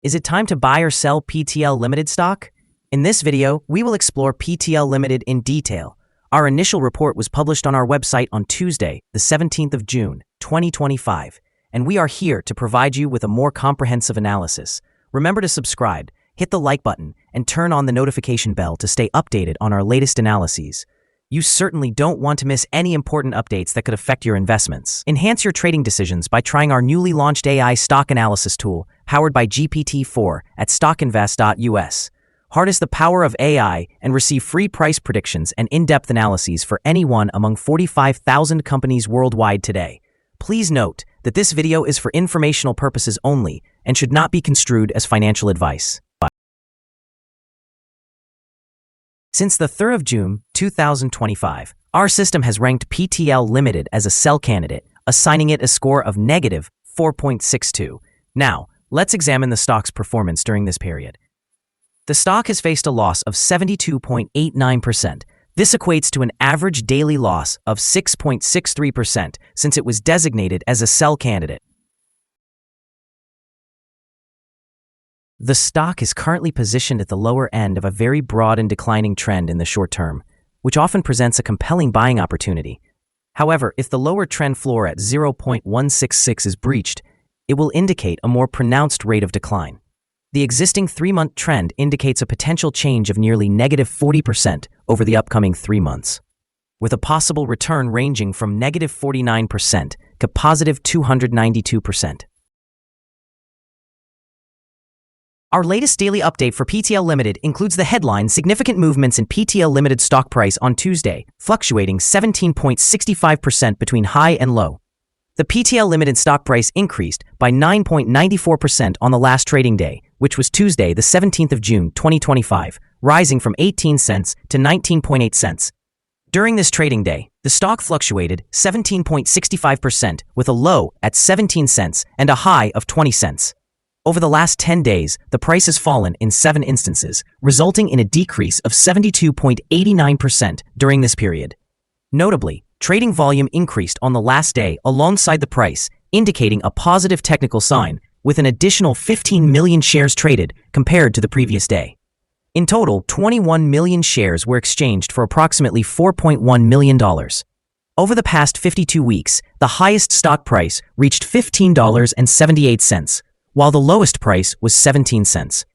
Is it time to buy or sell PTL Limited stock? In this video, we will explore PTL Limited in detail. Our initial report was published on our website on Tuesday, the 17th of June, 2025, and we are here to provide you with a more comprehensive analysis. Remember to subscribe, hit the like button, and turn on the notification bell to stay updated on our latest analyses. You certainly don't want to miss any important updates that could affect your investments. Enhance your trading decisions by trying our newly launched AI stock analysis tool, powered by GPT-4 at StockInvest.us. Harness the power of AI and receive free price predictions and in-depth analyses for any one among 45,000 companies worldwide today. Please note that this video is for informational purposes only and should not be construed as financial advice. Since the 3rd of June, 2025, our system has ranked PTL Limited as a sell candidate, assigning it a score of negative 4.62. Now, let's examine the stock's performance during this period. The stock has faced a loss of 72.89%. This equates to an average daily loss of 6.63% since it was designated as a sell candidate. The stock is currently positioned at the lower end of a very broad and declining trend in the short term, which often presents a compelling buying opportunity. However, if the lower trend floor at 0.166 is breached, it will indicate a more pronounced rate of decline. The existing 3-month trend indicates a potential change of nearly negative 40% over the upcoming 3 months, with a possible return ranging from negative 49% to positive 292%. Our latest daily update for PTL Limited includes the headline significant movements in PTL Limited stock price on Tuesday, fluctuating 17.65% between high and low. The PTL Limited stock price increased by 9.94% on the last trading day, which was Tuesday, the 17th of June, 2025, rising from 18 cents to 19.8 cents. During this trading day, the stock fluctuated 17.65% with a low at 17 cents and a high of 20 cents. Over the last 10 days, the price has fallen in 7 instances, resulting in a decrease of 72.89% during this period. Notably, trading volume increased on the last day alongside the price, indicating a positive technical sign, with an additional 15 million shares traded compared to the previous day. In total, 21 million shares were exchanged for approximately $4.1 million. Over the past 52 weeks, the highest stock price reached $15.78, while the lowest price was 17 cents.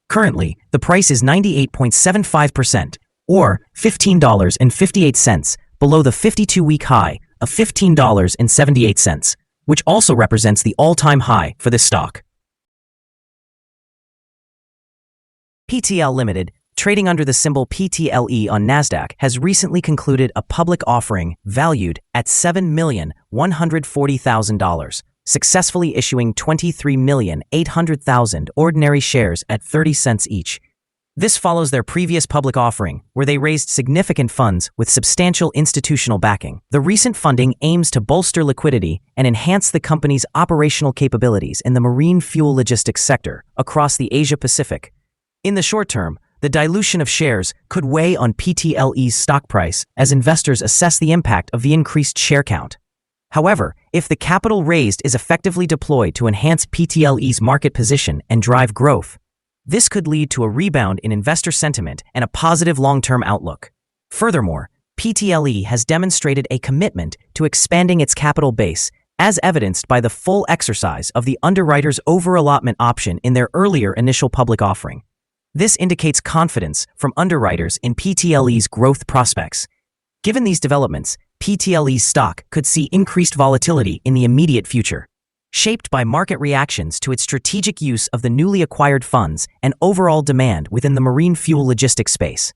Currently, the price is 98.75%, or $15.58, below the 52-week high of $15.78, which also represents the all-time high for this stock. PTL Limited, trading under the symbol PTLE on Nasdaq, has recently concluded a public offering valued at $7,140,000. Successfully issuing 23,800,000 ordinary shares at 30 cents each. This follows their previous public offering, where they raised significant funds with substantial institutional backing. The recent funding aims to bolster liquidity and enhance the company's operational capabilities in the marine fuel logistics sector across the Asia-Pacific. In the short term, the dilution of shares could weigh on PTLE's stock price as investors assess the impact of the increased share count. However, if the capital raised is effectively deployed to enhance PTLE's market position and drive growth, this could lead to a rebound in investor sentiment and a positive long-term outlook. Furthermore, PTLE has demonstrated a commitment to expanding its capital base, as evidenced by the full exercise of the underwriter's over-allotment option in their earlier initial public offering. This indicates confidence from underwriters in PTLE's growth prospects. Given these developments, PTLE's stock could see increased volatility in the immediate future, shaped by market reactions to its strategic use of the newly acquired funds and overall demand within the marine fuel logistics space.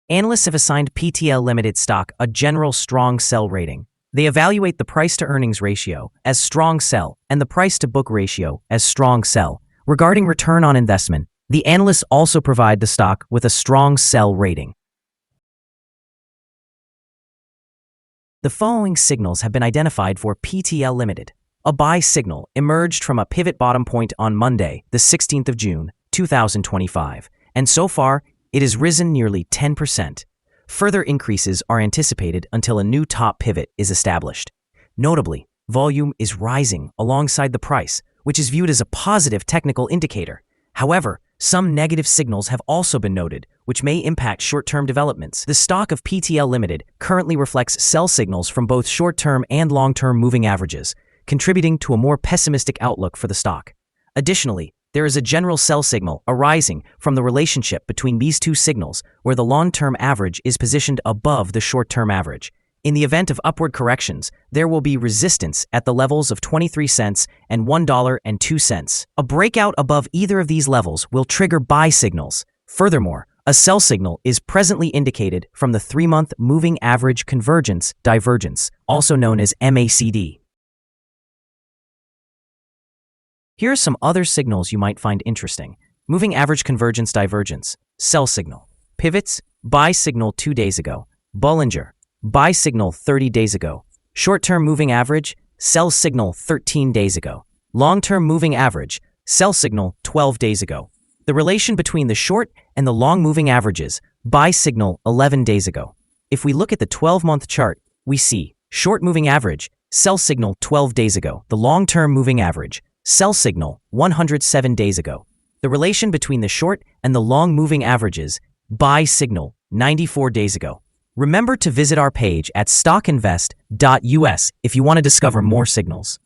Analysts have assigned PTL Limited stock a general strong sell rating. They evaluate the price-to-earnings ratio as strong sell and the price-to-book ratio as strong sell. Regarding return on investment, the analysts also provide the stock with a strong sell rating. The following signals have been identified for PTL Limited. A buy signal emerged from a pivot bottom point on Monday, the 16th of June, 2025, and so far, it has risen nearly 10%. Further increases are anticipated until a new top pivot is established. Notably, Volume is rising alongside the price, which is viewed as a positive technical indicator. However, some negative signals have also been noted, which may impact short-term developments. The stock of PTL Limited currently reflects sell signals from both short-term and long-term moving averages, contributing to a more pessimistic outlook for the stock. Additionally, there is a general sell signal arising from the relationship between these two signals, where the long-term average is positioned above the short-term average. In the event of upward corrections, there will be resistance at the levels of 23 cents and $1.02. A breakout above either of these levels will trigger buy signals. Furthermore, a sell signal is presently indicated from the 3-month moving average convergence divergence, also known as MACD. Here are some other signals you might find interesting. Moving average convergence divergence, sell signal. Pivots, buy signal 2 days ago. Bollinger, buy signal 30 days ago. Short-term moving average, sell signal 13 days ago. Long-term moving average, sell signal 12 days ago. The relation between the short and the long moving averages, buy signal 11 days ago. If we look at the 12-month chart, we see short moving average, sell signal 12 days ago. The long-term moving average, sell signal 107 days ago. The relation between the short and the long moving averages, buy signal 94 days ago. Remember to visit our page at StockInvest.us if you want to discover more signals.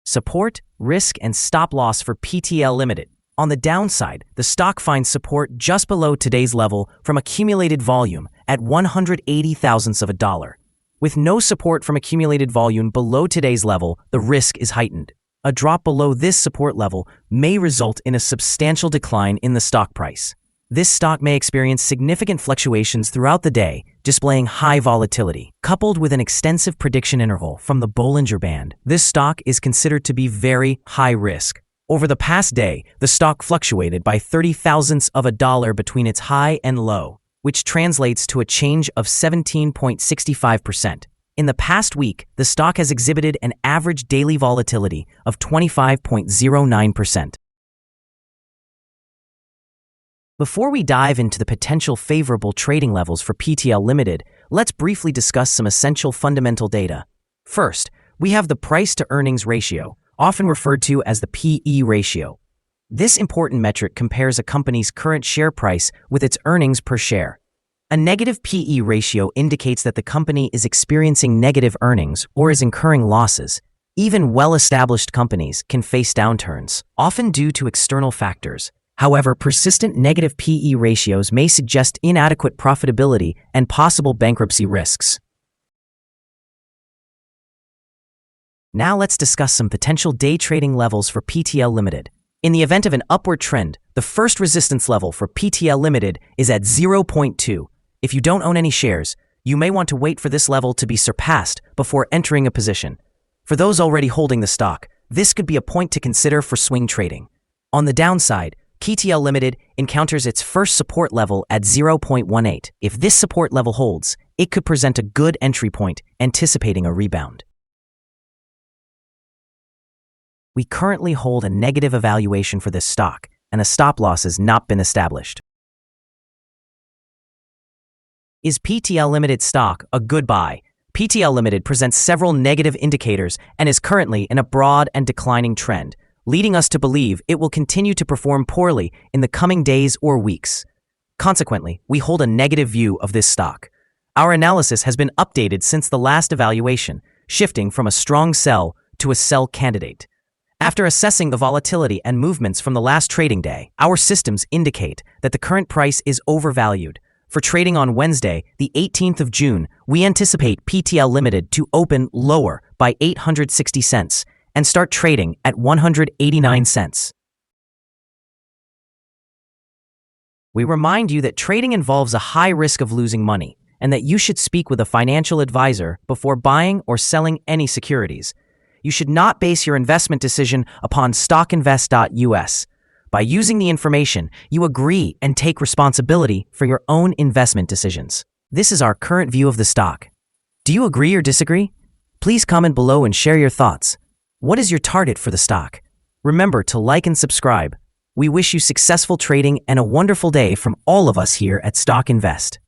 Support, risk, and stop loss for PTL Limited. On the downside, the stock finds support just below today's level from accumulated volume at 180 thousandths of a dollar. With no support from accumulated volume below today's level, the risk is heightened. A drop below this support level may result in a substantial decline in the stock price. This stock may experience significant fluctuations throughout the day, displaying high volatility. Coupled with an extensive prediction interval from the Bollinger Band, this stock is considered to be very high risk. Over the past day, the stock fluctuated by 30 thousandths of a dollar between its high and low, which translates to a change of 17.65%. In the past week, the stock has exhibited an average daily volatility of 25.09%. Before we dive into the potential favorable trading levels for PTL Limited, let's briefly discuss some essential fundamental data. First, we have the price-to-earnings ratio, often referred to as the PE ratio. This important metric compares a company's current share price with its earnings per share. A negative PE ratio indicates that the company is experiencing negative earnings or is incurring losses. Even well-established companies can face downturns, often due to external factors. However, persistent negative PE ratios may suggest inadequate profitability and possible bankruptcy risks. Now let's discuss some potential day trading levels for PTL Limited. In the event of an upward trend, the first resistance level for PTL Limited is at 0.2. If you don't own any shares, you may want to wait for this level to be surpassed before entering a position. For those already holding the stock, this could be a point to consider for swing trading. On the downside, PTL Limited encounters its first support level at 0.18. If this support level holds, it could present a good entry point, anticipating a rebound. We currently hold a negative evaluation for this stock, and a stop loss has not been established. Is PTL Limited stock a good buy? PTL Limited presents several negative indicators and is currently in a broad and declining trend, leading us to believe it will continue to perform poorly in the coming days or weeks. Consequently, we hold a negative view of this stock. Our analysis has been updated since the last evaluation, shifting from a strong sell to a sell candidate. After assessing the volatility and movements from the last trading day, our systems indicate that the current price is overvalued. For trading on Wednesday, the 18th of June, we anticipate PTL Limited to open lower by 860 cents and start trading at 189 cents. We remind you that trading involves a high risk of losing money and that you should speak with a financial advisor before buying or selling any securities. You should not base your investment decision upon StockInvest.us. By using the information, you agree and take responsibility for your own investment decisions. This is our current view of the stock. Do you agree or disagree? Please comment below and share your thoughts. What is your target for the stock? Remember to like and subscribe. We wish you successful trading and a wonderful day from all of us here at Stock Invest.